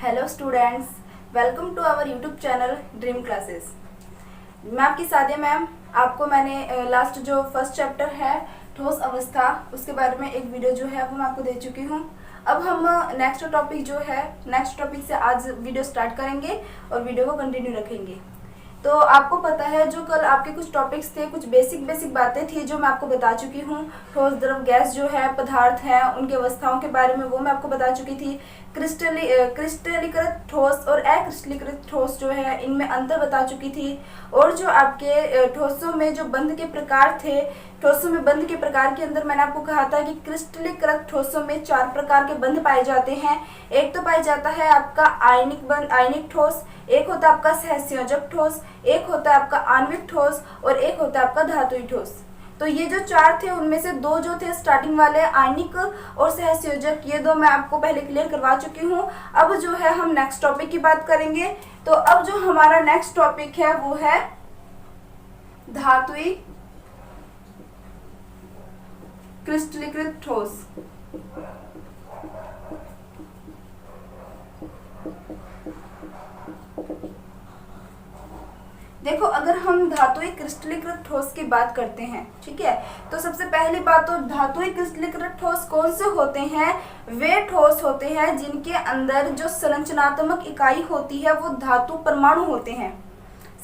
Hello students, welcome to our YouTube channel dream classes. मैं आपकी Sadia ma'am. आपको मैंने लास्ट जो फर्स्ट चैप्टर है ठोस अवस्था, उसके बारे में एक वीडियो जो है वो मैं आपको दे चुकी हूँ। अब हम नेक्स्ट टॉपिक से आज वीडियो स्टार्ट करेंगे और वीडियो को कंटिन्यू रखेंगे। तो आपको पता है जो कल आपके कुछ टॉपिक्स थे, कुछ बेसिक बातें थी जो मैं आपको बता चुकी हूँ। ठोस, द्रव, गैस जो है पदार्थ हैं, उनकी अवस्थाओं के बारे में वो मैं आपको बता चुकी थी। क्रिस्टलीकृत ठोस और अक्रिस्टलीकृत ठोस जो है इनमें अंतर बता चुकी थी। और जो आपके ठोसों में जो बंध के प्रकार थे, ठोसों में बंध के प्रकार के अंदर मैंने आपको कहा था कि क्रिस्टलीकृत ठोसों में 4 प्रकार के बंध पाए जाते हैं। एक तो पाया जाता है आपका आयनिक ठोस, एक होता है आपका सहसंयोजक ठोस, एक होता है आपका आणविक ठोस और एक होता है आपका धातुई ठोस। तो ये जो 4 थे उनमें से 2 जो थे स्टार्टिंग वाले आयनिक और सहसंयोजक, ये 2 मैं आपको पहले क्लियर करवा चुकी हूँ। अब जो है हम नेक्स्ट टॉपिक की बात करेंगे। तो अब जो हमारा नेक्स्ट टॉपिक है वो है धातुई क्रिस्टलीकृत ठोस। देखो, अगर हम धातुई क्रिस्टलीकृत ठोस की बात करते हैं, ठीक है, तो सबसे पहली बात तो धातुई क्रिस्टलीकृत ठोस कौन से होते हैं? वे ठोस होते हैं जिनके अंदर जो संरचनात्मक इकाई होती है वो धातु परमाणु होते हैं।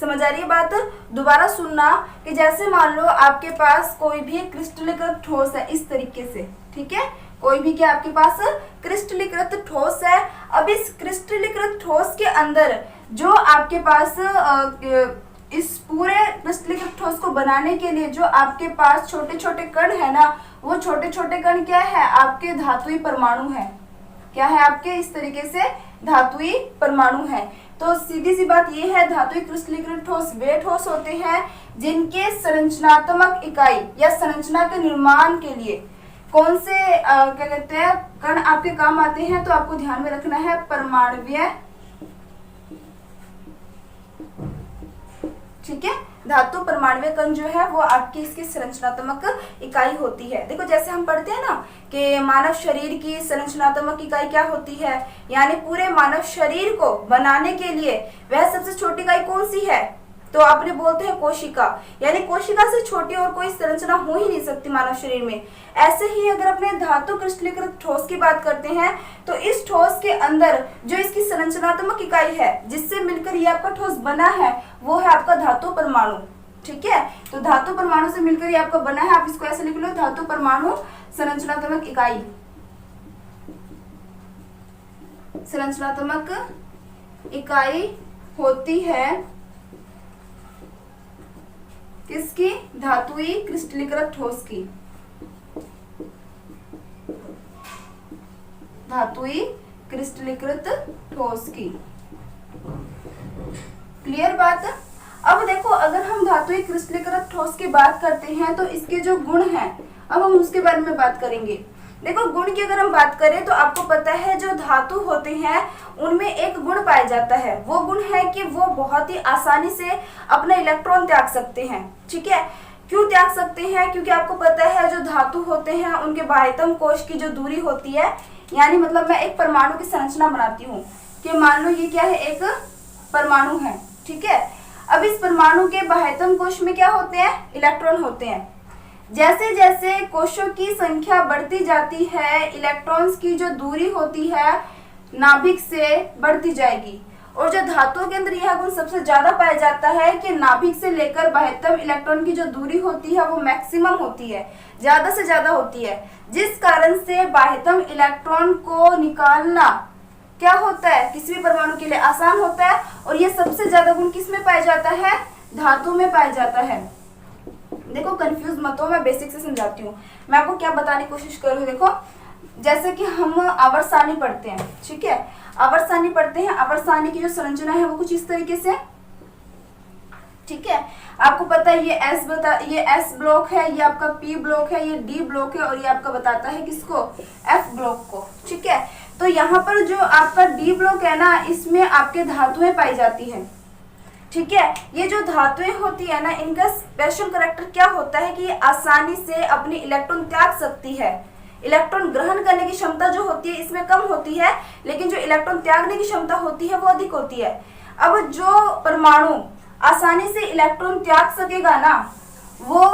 समझ आ रही है बात? दोबारा सुनना कि जैसे मान लो आपके पास कोई भी क्रिस्टलीकृत ठोस है इस तरीके से, ठीक है, कोई भी क्या आपके पास क्रिस्टलीकृत ठोस है। अब इस क्रिस्टलीकृत ठोस के अंदर जो आपके पास इस पूरे क्रिस्टलीकृत ठोस को बनाने के लिए जो आपके पास छोटे छोटे कण है ना, वो छोटे छोटे कण क्या है? आपके धातुई परमाणु है। क्या है आपके? इस तरीके से धातुई परमाणु है। तो सीधी सी बात ये है, धातुई क्रिस्टलीकृत ठोस वे ठोस होते हैं जिनके संरचनात्मक इकाई या संरचना के निर्माण के लिए कौन से क्या कहते हैं कण आपके काम आते हैं। तो आपको ध्यान में रखना है परमाणुवीय, ठीक है, धातु परमाणुवीय कण जो है वो आपकी इसकी संरचनात्मक इकाई होती है। देखो, जैसे हम पढ़ते हैं ना कि मानव शरीर की संरचनात्मक इकाई क्या होती है, यानी पूरे मानव शरीर को बनाने के लिए वह सबसे छोटी इकाई कौन सी है? तो आपने बोलते हैं कोशिका, यानी कोशिका से छोटी और कोई संरचना हो ही नहीं सकती मानव शरीर में। ऐसे ही अगर अपने धातु क्रिस्टलीकृत ठोस की बात करते हैं तो इस ठोस के अंदर जो इसकी संरचनात्मक इकाई है जिससे मिलकर ये आपका ठोस बना है वो है आपका धातु परमाणु, ठीक है। तो धातु परमाणु से मिलकर ये आपका बना है, आप इसको ऐसे लिख लो, धातु परमाणु संरचनात्मक इकाई। संरचनात्मक इकाई होती है किसकी? धातुई क्रिस्टलीकृत ठोस की। धातुई क्रिस्टलीकृत ठोस की। क्लियर बात? अब देखो, अगर हम धातुई क्रिस्टलीकृत ठोस की बात करते हैं तो इसके जो गुण हैं, अब हम उसके बारे में बात करेंगे। देखो, गुण की अगर हम बात करें तो आपको पता है जो धातु होते हैं उनमें एक गुण पाया जाता है। वो गुण है कि वो बहुत ही आसानी से अपना इलेक्ट्रॉन त्याग सकते हैं, ठीक है। क्यों त्याग सकते हैं? क्योंकि आपको पता है जो धातु होते हैं उनके बाह्यतम कोश की जो दूरी होती है, यानी मतलब मैं एक परमाणु की संरचना बनाती हूँ कि मान लो ये क्या है, एक परमाणु है, ठीक है। अब इस परमाणु के बाह्यतम कोश में क्या होते हैं? इलेक्ट्रॉन होते हैं। जैसे जैसे कोशों की संख्या बढ़ती जाती है, इलेक्ट्रॉन्स की जो दूरी होती है नाभिक से बढ़ती जाएगी। और जो धातुओं के अंदर यह गुण सबसे ज्यादा पाया जाता है कि नाभिक से लेकर बाह्यतम इलेक्ट्रॉन की जो दूरी होती है वो मैक्सिमम होती है, ज्यादा से ज्यादा होती है, जिस कारण से बाह्यतम इलेक्ट्रॉन को निकालना क्या होता है, किसी भी परमाणु के लिए आसान होता है। और ये सबसे ज्यादा गुण किस में पाया जाता है? धातु में पाया जाता है। देखो, कंफ्यूज मत हो, मैं बेसिक से समझाती हूँ। मैं आपको क्या बताने की कोशिश कर रही हूँ। देखो, जैसे कि हम आवर्त सारणी पढ़ते हैं, ठीक है, आवर्त सारणी पढ़ते हैं। आवर्त सारणी की जो संरचना है वो कुछ इस तरीके से, ठीक है। आपको पता है ये एस ब्लॉक है, ये आपका पी ब्लॉक है, ये डी ब्लॉक है और ये आपका बताता है किसको? एफ ब्लॉक को, ठीक है। तो यहाँ पर जो आपका डी ब्लॉक है ना, इसमें आपके धातुएं पाई जाती है, ठीक है। ये जो धातुएं होती है ना, इनका स्पेशल करैक्टर क्या होता है कि ये आसानी से अपनी इलेक्ट्रॉन त्याग सकती है। इलेक्ट्रॉन ग्रहण करने की क्षमता जो होती है इसमें कम होती है, लेकिन जो इलेक्ट्रॉन त्यागने की क्षमता होती है वो अधिक होती है। अब जो परमाणु आसानी से इलेक्ट्रॉन त्याग सकेगा ना, वो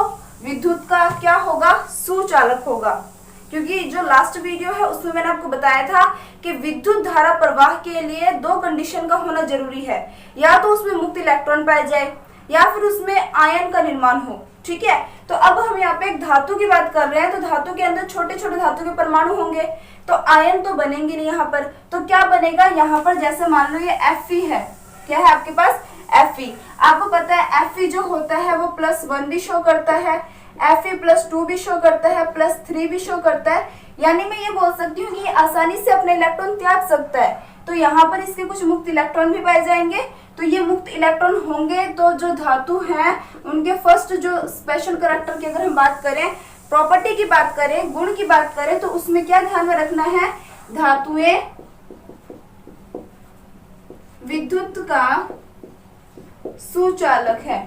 विद्युत का क्या होगा, सुचालक होगा। क्योंकि जो लास्ट वीडियो है उसमें मैंने आपको बताया था कि विद्युत धारा प्रवाह के लिए दो कंडीशन का होना जरूरी है, या तो उसमें मुक्त इलेक्ट्रॉन पाए जाए या फिर उसमें आयन का निर्माण हो। ठीक है, तो अब हम यहाँ पे एक धातु की बात कर रहे हैं, तो धातु के अंदर छोटे छोटे धातु के परमाणु होंगे, तो आयन तो बनेंगे नहीं यहाँ पर। तो क्या बनेगा यहाँ पर, जैसे मान लो ये Fe है, क्या है आपके पास Fe। आपको पता है Fe जो होता है वो +1 भी शो करता है, Fe+2 भी शो करता है, +3 भी शो करता है। यानी मैं ये बोल सकती हूँ कि ये आसानी से अपने इलेक्ट्रॉन त्याग सकता है। तो यहाँ पर इसके कुछ मुक्त इलेक्ट्रॉन भी पाए जाएंगे। तो ये मुक्त इलेक्ट्रॉन होंगे तो जो धातु हैं उनके फर्स्ट जो स्पेशल कैरेक्टर की अगर हम बात करें, प्रॉपर्टी की बात करें, गुण की बात करें, तो उसमें क्या ध्यान में रखना है, धातुएं विद्युत का सुचालक है।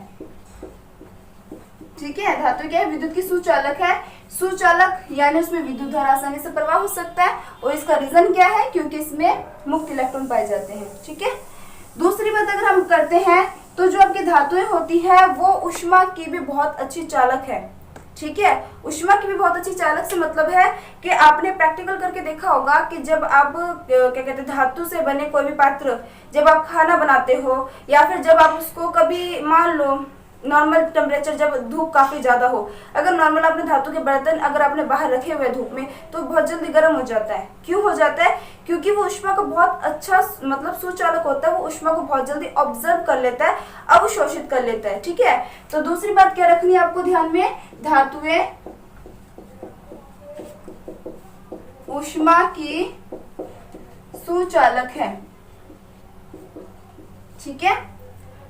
ठीक है, धातु क्या है, विद्युत की सुचालक है। सुचालक यानी उसमें विद्युत धारा आसानी से प्रवाह हो सकता है, और इसका रीजन क्या है, क्योंकि इसमें मुक्त इलेक्ट्रॉन पाए जाते हैं। ठीक है, दूसरी बात अगर हम करते हैं तो जो आपकी धातुएं होती है वो ऊष्मा की भी बहुत अच्छी चालक है। ठीक है, ऊष्मा की भी बहुत अच्छी चालक से मतलब है कि आपने प्रैक्टिकल करके देखा होगा कि जब आप क्या कहते हैं धातु से बने कोई भी पात्र, जब आप खाना बनाते हो या फिर जब आप उसको कभी मान लो नॉर्मल टेम्परेचर, जब धूप काफी ज्यादा हो, अगर नॉर्मल आपने धातु के बर्तन अगर आपने बाहर रखे हुए धूप में तो बहुत जल्दी गर्म हो जाता है। क्यों हो जाता है, क्योंकि वो ऊष्मा का बहुत अच्छा मतलब सुचालक होता है, वो ऊष्मा को बहुत जल्दी ऑब्जर्व कर लेता है, अवशोषित कर लेता है। ठीक है, तो दूसरी बात क्या रखनी है आपको ध्यान में, धातुएं ऊष्मा की सुचालक है। ठीक है,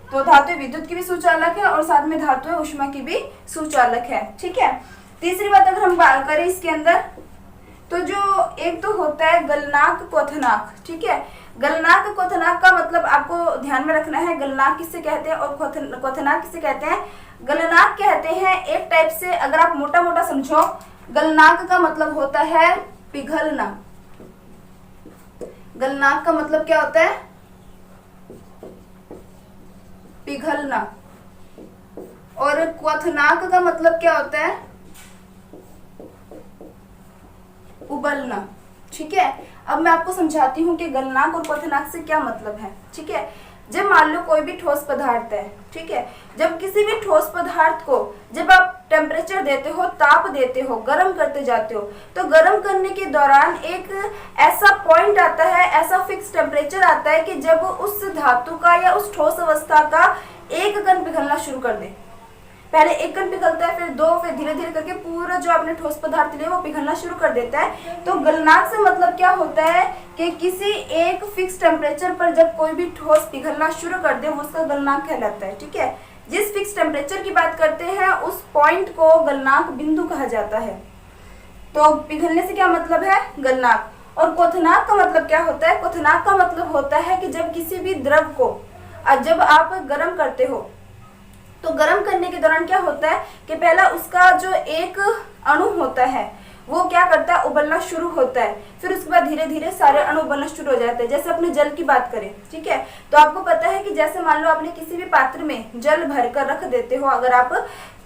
तो धातु विद्युत की भी सुचालक है और साथ में धातु ऊष्मा की भी सुचालक है। ठीक है, तीसरी बात अगर हम बात करें इसके अंदर, तो जो एक तो होता है गलनांक क्वथनांक। ठीक है, गलनांक क्वथनांक का मतलब आपको ध्यान में रखना है, गलनांक किससे कहते हैं और क्वथनांक किससे कहते हैं। गलनांक कहते हैं एक टाइप से, अगर आप मोटा मोटा समझो, गलनांक का मतलब होता है पिघलना। गलनांक का मतलब क्या होता है, पिघलना। और क्वथनांक का मतलब क्या होता है, उबलना। ठीक है, अब मैं आपको समझाती हूँ कि गलनांक और क्वथनांक से क्या मतलब है। ठीक है, जब मान लो कोई भी ठोस पदार्थ है, ठीक है, जब किसी भी ठोस पदार्थ को जब आप टेम्परेचर देते हो, ताप देते हो, गर्म करते जाते हो, तो गर्म करने के दौरान एक ऐसा पॉइंट आता है, ऐसा फिक्स टेम्परेचर आता है कि जब उस धातु का या उस ठोस अवस्था का एक कण पिघलना शुरू कर दे। पहले एक कण पिघलता है, फिर दो, फिर धीरे धीरे करके पूरा जो आपने ठोस पदार्थ लिया वो पिघलना शुरू कर देता है। तो गलनांक से मतलब क्या होता है कि किसी एक फिक्स टेम्परेचर पर जब कोई भी ठोस पिघलना शुरू कर दे वो उसका गलनांक कहलाता है। ठीक है, जिस फिक्स टेम्परेचर की बात करते हैं उस पॉइंट को गलनांक बिंदु कहा जाता है। तो पिघलने से क्या मतलब है, गलनांक। और क्वथनांक का मतलब क्या होता है, क्वथनांक का मतलब होता है कि जब किसी भी द्रव को जब आप गर्म करते हो तो गर्म करने के दौरान क्या होता है कि पहला उसका जो एक अणु होता है वो क्या करता है, उबलना शुरू होता है, फिर उसके बाद धीरे धीरे सारे अणु उबलना शुरू हो जाते हैं। जैसे अपने जल की बात करें, ठीक है, तो आपको पता है कि जैसे मान लो आपने किसी भी पात्र में जल भर कर रख देते हो अगर आप,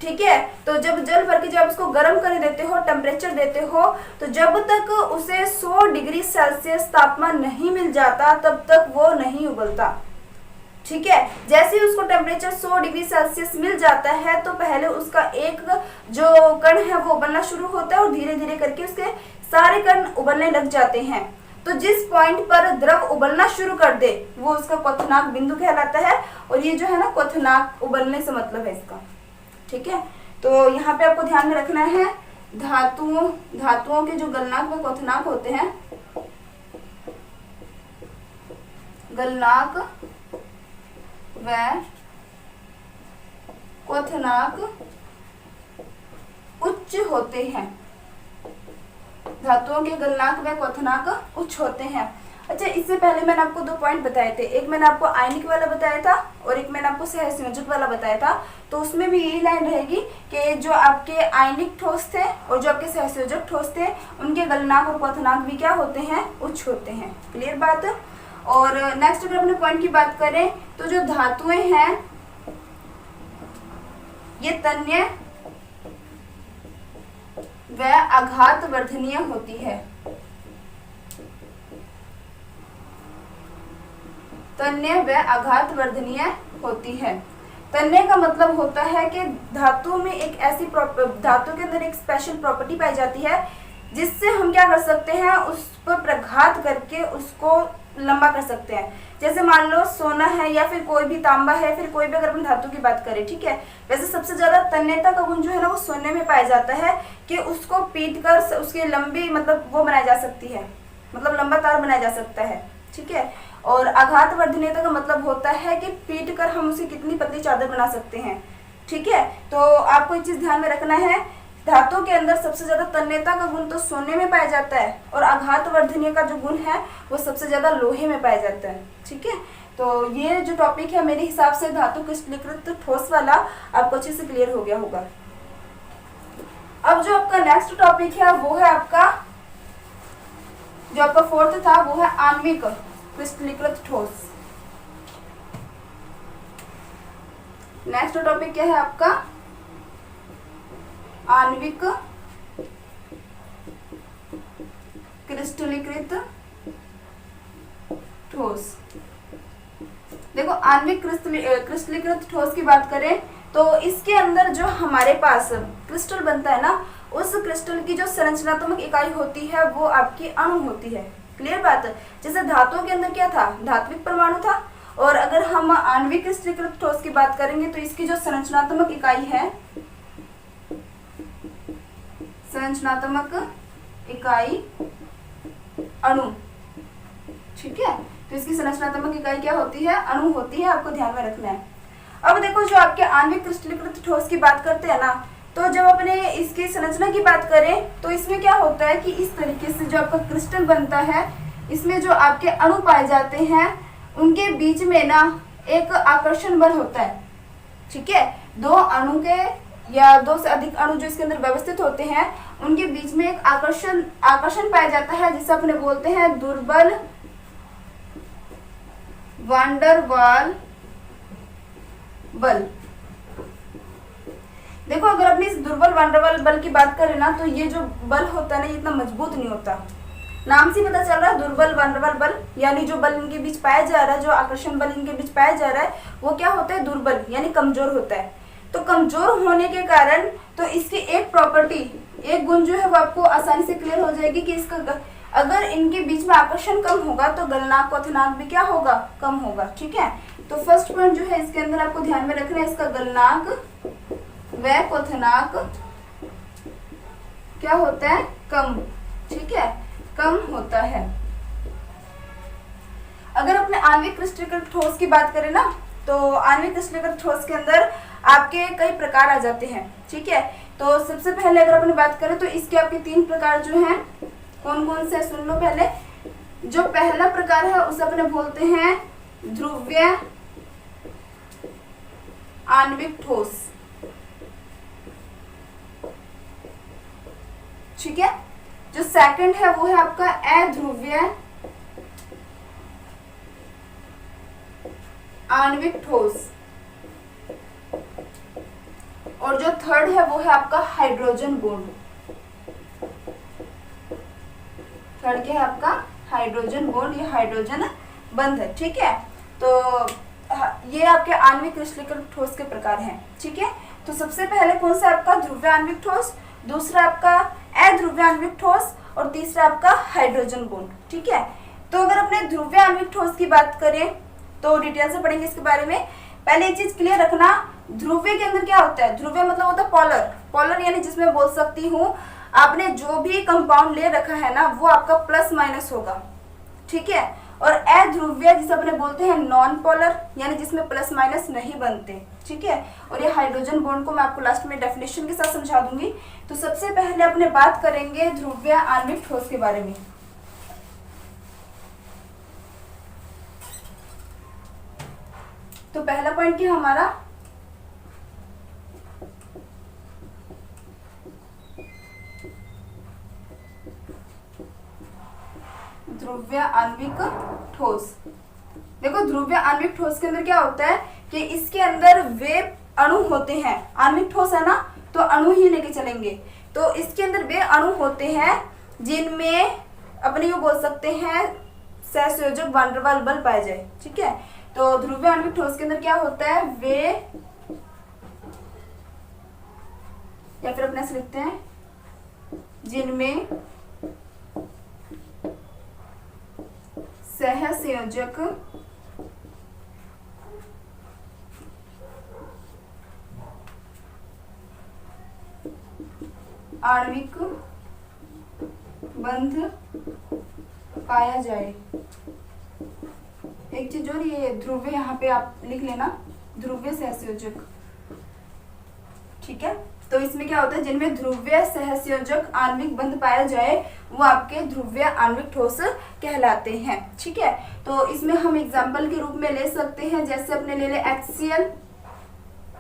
ठीक है, तो जब जल भर के जब उसको गर्म कर देते हो, टेम्परेचर देते हो, तो जब तक उसे 100 डिग्री सेल्सियस तापमान नहीं मिल जाता तब तक वो नहीं उबलता। ठीक है, जैसे ही उसको टेम्परेचर 100 डिग्री सेल्सियस मिल जाता है तो पहले उसका एक जो कण है वो उबलना शुरू होता है और धीरे धीरे करके उसके सारे कण उबलने लग जाते हैं। तो जिस पॉइंट पर द्रव उबलना शुरू कर दे वो उसका क्वथनांक बिंदु कहलाता है। और ये जो है ना क्वथनांक, उबलने से मतलब है इसका। ठीक है, तो यहाँ पे आपको ध्यान में रखना है धातुओं के जो गलनांक व क्वथनांक होते हैं, गलनांक व क्वथनांक उच्च होते हैं। धातुओं के गलनांक व क्वथनांक उच्च होते हैं। अच्छा, इससे पहले मैंने आपको 2 पॉइंट बताए थे, एक मैंने आपको आयनिक वाला बताया था और एक मैंने आपको सहसंयोजक वाला बताया था। तो उसमें भी यही लाइन रहेगी कि जो आपके आयनिक ठोस थे और जो आपके सहसंयोजक ठोस थे उनके गलनांक और क्वथनांक भी क्या होते हैं, उच्च होते हैं। क्लियर बात। और नेक्स्ट अगर अपने पॉइंट की बात करें तो जो धातुएं हैं ये तन्य व आघात वर्धनीय होती है। तन्य व आघात वर्धनीय होती है। तन्य का मतलब होता है कि धातु में एक ऐसी धातु के अंदर एक स्पेशल प्रॉपर्टी पाई जाती है जिससे हम क्या कर सकते हैं, उस पर प्रघात करके उसको लंबा कर सकते हैं। जैसे मान लो सोना है या फिर कोई भी तांबा है, फिर कोई भी अगर अपन धातु की बात करें, ठीक है। वैसे सबसे ज्यादा तन्यता का गुण जो है ना वो सोने में पाया जाता है कि उसको पीट कर उसकी लंबी मतलब वो बनाई जा सकती है, मतलब लंबा तार बनाया जा सकता है, ठीक है। और आघात वर्धनीयता का मतलब होता है कि पीट कर हम उसे कितनी पतली चादर बना सकते हैं, ठीक है। तो आपको एक चीज ध्यान में रखना है, धातु के अंदर सबसे ज्यादा तन्यता का गुण तो सोने में पाया जाता है और आघात वर्धनीय का जो गुण है वो सबसे ज्यादा लोहे में पाया जाता है, ठीक है। तो ये जो टॉपिक है मेरे हिसाब से धातु क्रिस्टलीकृत ठोस वाला आपको अच्छे से क्लियर हो गया होगा। अब जो आपका नेक्स्ट टॉपिक है वो है आपका, जो आपका फोर्थ था वो है आणविक क्रिस्टलीकृत ठोस। नेक्स्ट टॉपिक क्या है आपका, आणविक क्रिस्टलीकृत ठोस। देखो आणविक क्रिस्टलीकृत ठोस की बात करें तो इसके अंदर जो हमारे पास क्रिस्टल बनता है ना, उस क्रिस्टल की जो संरचनात्मक इकाई होती है वो आपकी अणु होती है। क्लियर बात। जैसे धातुओं के अंदर क्या था, धात्विक परमाणु था, और अगर हम आणविक क्रिस्टलीकृत ठोस की बात करेंगे तो इसकी जो संरचनात्मक इकाई है, संरचनात्मक इकाई अणु, ठीक है। तो इसकी संरचनात्मक इकाई क्या होती है, अणु होती है, आपको ध्यान में रखना है। अब देखो जो आपके आणविक क्रिस्टलीकृत ठोस की बात करते हैं ना, तो जब अपने इसकी संरचना की बात करें तो इसमें क्या होता है कि इस तरीके से जो आपका क्रिस्टल बनता है, इसमें जो आपके अणु पाए जाते हैं उनके बीच में ना एक आकर्षण बल होता है, ठीक है। दो अणु के या दो से अधिक अणु जो इसके अंदर व्यवस्थित होते हैं उनके बीच में एक आकर्षण पाया जाता है जिसे अपने बोलते हैं दुर्बल वान डर वाल बल। देखो अगर अपनी इस दुर्बल वान डर वाल बल की बात करें ना तो ये जो बल होता है ना, ये इतना मजबूत नहीं होता। नाम से पता चल रहा है दुर्बल वान डर वाल बल, यानी जो बल इनके बीच पाया जा रहा है, जो आकर्षण बल इनके बीच पाया जा रहा है वो क्या होता है, दुर्बल यानी कमजोर होता है। तो कमजोर होने के कारण तो इसकी एक प्रॉपर्टी, एक गुण जो है वो आपको आसानी से क्लियर हो जाएगी कि इसका अगर इनके बीच में आकर्षण कम होगा तो गलनांक क्वथनांक भी क्या होगा, कम होगा, ठीक है। तो फर्स्ट पॉइंट जो है इसके अंदर आपको ध्यान में रखना है, इसका गलनांक व क्वथनांक क्या होता है, कम, ठीक है, कम होता है। अगर अपने आणविक क्रिस्टलीकृत ठोस की बात करें ना तो आणविक क्रिस्टलीकृत ठोस के अंदर आपके कई प्रकार आ जाते हैं, ठीक है। तो सबसे पहले अगर अपनी बात करें तो इसके आपके 3 प्रकार जो हैं, कौन कौन से सुन लो पहले। जो पहला प्रकार है उसे अपने बोलते हैं ध्रुवीय आणविक ठोस, ठीक है। जो सेकंड है वो है आपका अध्रुवीय आणविक ठोस, और जो थर्ड है वो है आपका हाइड्रोजन बॉन्ड। थर्ड क्या है आपका, हाइड्रोजन बॉन्ड, ये हाइड्रोजन बंध है, ठीक है। तो ये आपके आणविक क्रिस्टलीकृत ठोस के प्रकार हैं, ठीक है। तो सबसे पहले कौन सा आपका ध्रुवीय आणविक ठोस, दूसरा आपका अध्रुवीय आणविक ठोस, और तीसरा आपका हाइड्रोजन बॉन्ड, ठीक है। तो अगर अपने ध्रुवीय आणविक ठोस की बात करें तो डिटेल से पढ़ेंगे इसके बारे में। पहले एक चीज क्लियर रखना, ध्रुवीय के अंदर क्या होता है, ध्रुवीय मतलब होता है पोलर, पोलर यानी जिसमें बोल सकती हूँ आपने जो भी कंपाउंड ले रखा है ना वो आपका प्लस माइनस होगा, ठीक है। और अध्रुवीय जिसे अपने बोलते हैं नॉन पोलर, यानी जिसमें प्लस माइनस नहीं बनते, ठीक है। और ये हाइड्रोजन बॉन्ड को मैं आपको लास्ट में डेफिनेशन के साथ समझा दूंगी। तो सबसे पहले अपने बात करेंगे ध्रुवीय आणविक ठोस के बारे में। तो पहला पॉइंट क्या हमारा, ध्रुवीय आणविक ठोस। देखो ध्रुवीय आणविक ठोस के अंदर क्या होता है कि इसके अंदर वे अणु होते हैं, आणविक ठोस है ना तो अणु ही लेके चलेंगे, तो इसके अंदर वे अणु होते हैं जिनमें अपने ये बोल सकते हैं सहसंयोजक वान डेर वाल्स बल पाए जाए। ठीक है, तो ध्रुवीय आणविक ठोस के अंदर क्या होता है, वे, या फिर अपने से लिखते हैं जिनमें सहसंयोजक आणविक बंध पाया जाए। एक चीज और, ये ध्रुवीय यहाँ पे आप लिख लेना, ध्रुवीय सहसंयोजक। ठीक है, तो इसमें क्या होता है, जिनमें ध्रुवीय सहसंयोजक आणविक बंध पाया जाए वो आपके ध्रुवीय आणविक ठोस कहलाते हैं। ठीक है, तो इसमें हम एग्जाम्पल के रूप में ले सकते हैं, जैसे अपने ले ले HCl।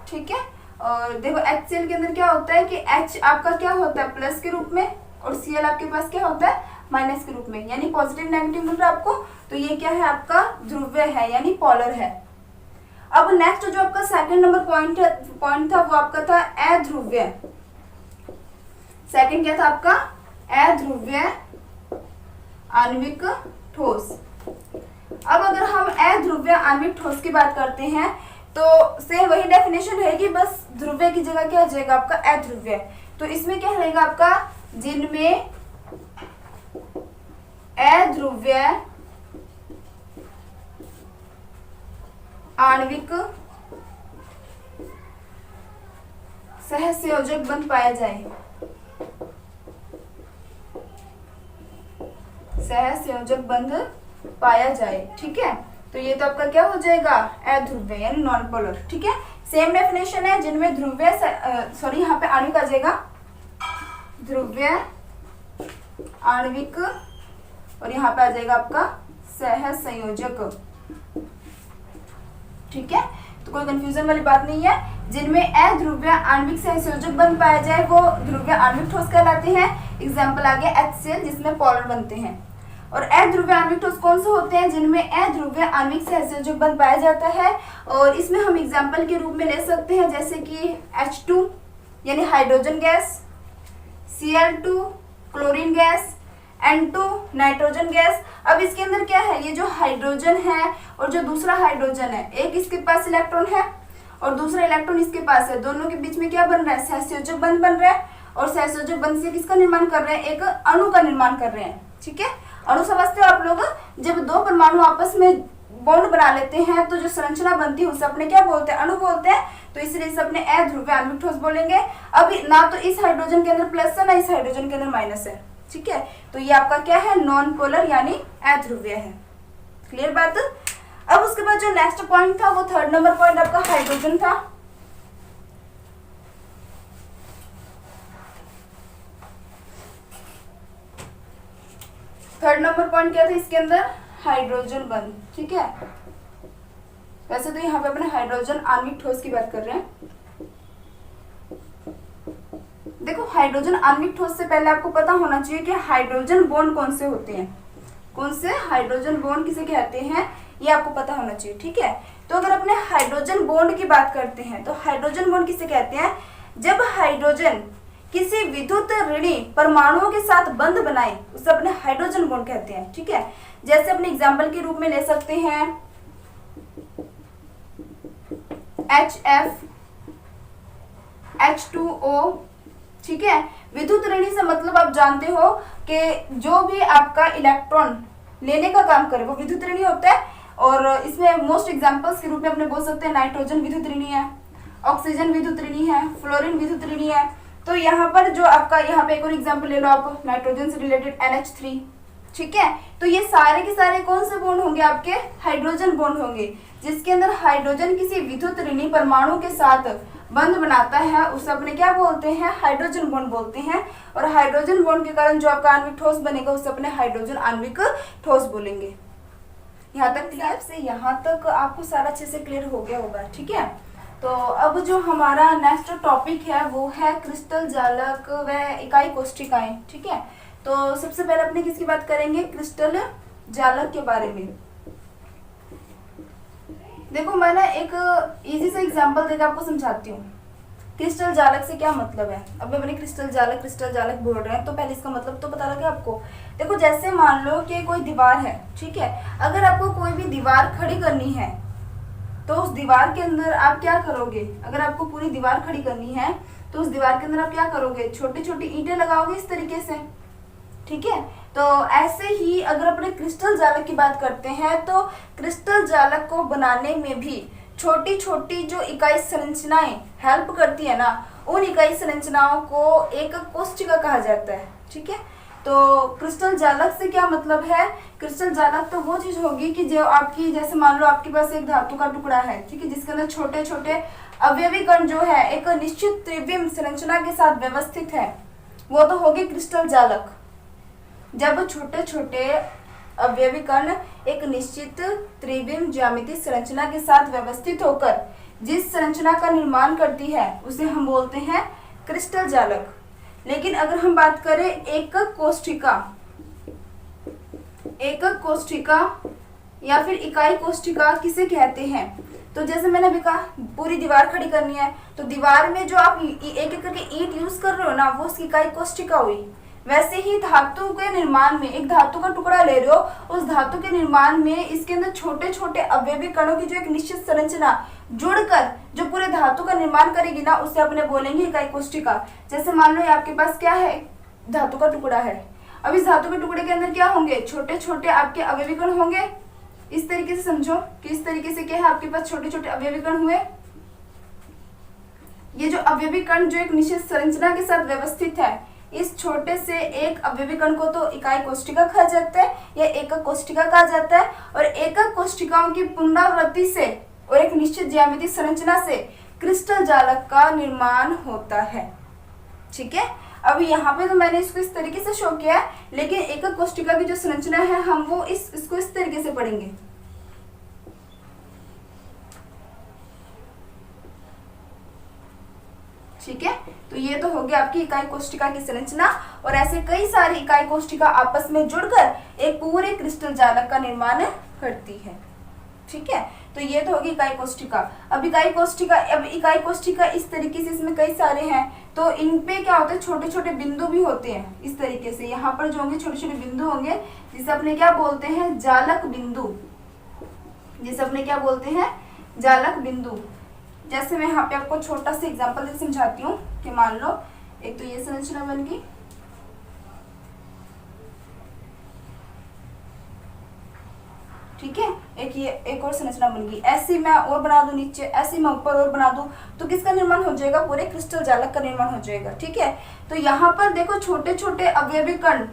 ठीक है, और देखो HCl के अंदर क्या होता है कि H आपका क्या होता है प्लस के रूप में, और Cl आपके पास क्या होता है माइनस के रूप में, यानी पॉजिटिव नेगेटिव मिल रहा है आपको, तो ये क्या है आपका ध्रुवीय है यानी पोलर है। अब नेक्स्ट जो आपका सेकंड नंबर पॉइंट था वो आपका था अध्रुवीय। सेकंड क्या था आपका, अध्रुवीय आणविक ठोस। अब अगर हम अध्रुवीय आणविक ठोस की बात करते हैं तो सेम वही डेफिनेशन रहेगी, बस ध्रुवीय की जगह क्या आ जाएगा आपका अध्रुवीय। तो इसमें क्या रहेगा आपका, जिनमें अध्रुवीय आणविक सहसंयोजक बंध पाया जाए, सहसंयोजक बंध पाया जाए। ठीक है, तो ये तो आपका क्या हो जाएगा अध्रुवीय यानी नॉन पोलर। ठीक है, सेम डेफिनेशन है, जिनमें ध्रुवीय सॉरी यहाँ पे आणविक आ जाएगा, ध्रुवीय आणविक, और यहाँ पे आ जाएगा आपका सहसंयोजक। ठीक है, तो कोई कंफ्यूजन वाली बात नहीं है। जिनमें अध्रुवीय आणविक सहसंयोजक बंध पाया जाए वो ध्रुवीय आणविक ठोस कहलाते हैं। एग्जाम्पल आ गया HCl जिसमें पोलर बनते हैं। और अध्रुवीय आणविक ठोस कौन से होते हैं, जिनमें अध्रुवीय आणविक सहसंयोजक बंध पाया जाता है, और इसमें हम एग्जाम्पल के रूप में ले सकते हैं जैसे कि H2 यानी hydrogen gas, Cl2 chlorine gas, N2 nitrogen gas. अब इसके अंदर क्या है, ये जो हाइड्रोजन है और जो दूसरा हाइड्रोजन है, एक इसके पास इलेक्ट्रॉन है और दूसरा इलेक्ट्रॉन इसके पास है, दोनों के बीच में क्या बन रहा है, सहसंयोजक बंध बन रहा है। और सहसंयोजक बंध से किसका निर्माण कर रहे हैं, एक अणु का निर्माण कर रहे हैं। ठीक है, अणु समझते हो आप लोग, जब दो परमाणु आपस में बॉन्ड बना लेते हैं तो जो संरचना बनती है उसे अपने क्या बोलते हैं, अणु बोलते हैं। तो इसलिए इसे अपने अध्रुवीय आणविक ठोस बोलेंगे। अब ना तो इस हाइड्रोजन के अंदर प्लस है ना इस हाइड्रोजन के अंदर माइनस है। ठीक है, तो ये आपका क्या है, नॉन पोलर यानी अध्रुवीय है। क्लियर बात। अब उसके बाद जो नेक्स्ट पॉइंट था वो थर्ड नंबर पॉइंट आपका हाइड्रोजन था। थर्ड नंबर पॉइंट क्या था इसके अंदर, हाइड्रोजन बंध। ठीक है, वैसे तो यहाँ पे अपने हाइड्रोजन आणविक ठोस की बात कर रहे हैं। देखो हाइड्रोजन आणविक ठोस से पहले आपको पता होना चाहिए कि हाइड्रोजन बॉन्ड कौन से होते हैं, कौन से हाइड्रोजन बॉन्ड किसे कहते हैं, ये आपको पता होना चाहिए। ठीक है, तो अगर अपने हाइड्रोजन बॉन्ड की बात करते हैं तो हाइड्रोजन बॉन्ड किसे कहते हैं, जब हाइड्रोजन किसी विद्युत ऋणी परमाणुओं के साथ बंध बनाए उसे अपने हाइड्रोजन बॉन्ड कहते हैं। ठीक है, जैसे अपने एग्जाम्पल के रूप में ले सकते हैं HF H2O। ठीक है, विद्युत ऋणी से मतलब आप जानते हो कि जो भी आपका इलेक्ट्रॉन लेने का काम करे वो विद्युत ऋणी होता है। और इसमें मोस्ट एग्जांपल्स के रूप में अपने बोल सकते हैं नाइट्रोजन विद्युत ऋणी है, ऑक्सीजन विद्युत ऋणी है, फ्लोरीन विद्युत ऋणी है। तो यहाँ पर जो आपका यहाँ पे एक और एग्जांपल ले लो आप, नाइट्रोजन से रिलेटेड NH3। ठीक है, तो ये सारे के सारे कौन से बॉन्ड होंगे, आपके हाइड्रोजन बॉन्ड होंगे, जिसके अंदर हाइड्रोजन किसी विद्युत ऋणी परमाणु के साथ बंध बनाता है उसे अपने क्या बोलते हैं, हाइड्रोजन बॉन्ड बोलते हैं। और हाइड्रोजन बॉन्ड के कारण जो आपका आणविक ठोस बनेगा उसे अपने हाइड्रोजन आणविक ठोस बोलेंगे। यहाँ तक क्लियर? से यहाँ तक आपको सारा अच्छे से क्लियर हो गया होगा, ठीक है। तो अब जो हमारा नेक्स्ट टॉपिक है वो है क्रिस्टल जालक व इकाई कोष्ठिकाएं, ठीक है। तो सबसे पहले अपने किसकी बात करेंगे? क्रिस्टल जालक के बारे में। देखो मैं ना एक इजी सा एग्जांपल देकर आपको समझाती हूँ। क्रिस्टल जालक से क्या मतलब है? अब अपने क्रिस्टल जालक बोल रहे हैं तो पहले इसका मतलब तो पता लगे आपको। देखो जैसे मान लो कि कोई दीवार है, ठीक है। अगर आपको कोई भी दीवार खड़ी करनी है तो उस दीवार के अंदर आप क्या करोगे? अगर आपको पूरी दीवार खड़ी करनी है तो उस दीवार के अंदर आप क्या करोगे? छोटी छोटी ईंटें लगाओगे इस तरीके से, ठीक है। तो ऐसे ही अगर अपने क्रिस्टल जालक की बात करते हैं तो क्रिस्टल जालक को बनाने में भी छोटी छोटी जो इकाई संरचनाएं हेल्प करती है ना, उन इकाई संरचनाओं को एक कोष्ठिका कहा जाता है, ठीक है। तो क्रिस्टल जालक से क्या मतलब है? क्रिस्टल जालक तो वो चीज होगी कि जो आपकी, जैसे मान लो आपके पास एक धातु का टुकड़ा है, ठीक है, जिसके अंदर छोटे छोटे अवयवी कण जो है एक निश्चित त्रिविम संरचना के साथ व्यवस्थित है, वो तो होगी क्रिस्टल जालक। जब छोटे छोटे अवयवी कण एक निश्चित त्रिविम ज्यामितीय संरचना के साथ व्यवस्थित होकर जिस संरचना का निर्माण करती है उसे हम बोलते हैं क्रिस्टल जालक। लेकिन अगर हम बात करें एकक कोष्ठिका या फिर इकाई कोष्ठिका किसे कहते हैं? तो जैसे मैंने अभी कहा पूरी दीवार खड़ी करनी है तो दीवार में जो आप एक एक करके ईंट यूज कर रहे हो ना, वो उसकी इकाई कोष्ठिका हुई। वैसे ही धातु के निर्माण में एक धातु का टुकड़ा ले रहे हो, उस धातु के निर्माण में इसके अंदर छोटे छोटे अवयवी कणों की जो एक निश्चित संरचना जुड़कर जो पूरे धातु का निर्माण करेगी ना, उसे अपने बोलेंगे इकाई कोष्ठिका। जैसे मान लो आपके पास क्या है? धातु का टुकड़ा है। अब इस धातु के टुकड़े के अंदर क्या होंगे? छोटे छोटे आपके अवयवी कण होंगे। इस तरीके से समझो कि इस तरीके से क्या है, आपके पास छोटे छोटे अवयवी कण हुए। ये जो अवयवी कण जो एक निश्चित संरचना के साथ व्यवस्थित है, इस छोटे से एक अवयवी कण को तो इकाई कोष्ठिका कहा जाता है या एकक कोष्ठिका कहा जाता है। और एकक कोष्ठिकाओं की पुनरावृत्ति से और एक निश्चित ज्यामितीय संरचना से क्रिस्टल जालक का निर्माण होता है, ठीक है। अब यहाँ पे तो मैंने इसको इस तरीके से शो किया है, लेकिन एकक कोष्ठिका की जो संरचना है हम वो इसको इस तरीके से पढ़ेंगे, ठीक है। तो ये तो हो गया आपकी इकाई कोष्ठिका की संरचना, और ऐसे कई सारी इकाई कोष्ठिका आपस में जुड़कर एक पूरे क्रिस्टल जालक का निर्माण करती है, ठीक है। तो ये तो होगी इकाई कोष्ठिका। अब इकाई कोष्ठिका इस तरीके से, इसमें कई सारे हैं, तो इन पे क्या होता है? छोटे छोटे बिंदु भी होते हैं इस तरीके से। यहाँ पर जो होंगे छोटे छोटे बिंदु होंगे, जिसे अपने क्या बोलते हैं? जालक बिंदु। जिसे अपने क्या बोलते हैं? जालक बिंदु। जैसे मैं यहाँ पे आपको छोटा सा एग्जांपल देकर समझाती हूँ कि मान लो एक तो ये संरचना बन गई, ठीक है, एक और संरचना बन गई। ऐसी मैं और बना दूं नीचे, ऐसी मैं ऊपर और बना दूं, तो किसका निर्माण हो जाएगा? पूरे क्रिस्टल जालक का निर्माण हो जाएगा, ठीक है। तो यहाँ पर देखो छोटे छोटे अवयवी कण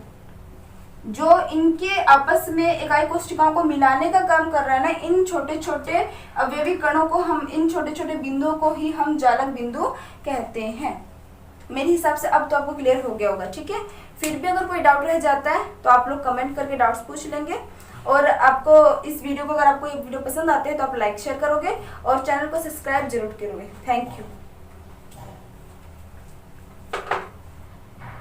जो इनके आपस में इकाई कोष्ठिकाओं को मिलाने का काम कर रहा है ना, इन छोटे छोटे अवयवी कणों को हम, इन छोटे छोटे बिंदुओं को ही हम जालक बिंदु कहते हैं। मेरे हिसाब से अब तो आपको क्लियर हो गया होगा, ठीक है। फिर भी अगर कोई डाउट रह जाता है तो आप लोग कमेंट करके डाउट्स पूछ लेंगे। और आपको इस वीडियो को, अगर आपको ये वीडियो पसंद आते हैं तो आप लाइक शेयर करोगे और चैनल को सब्सक्राइब जरूर करोगे। Thank you.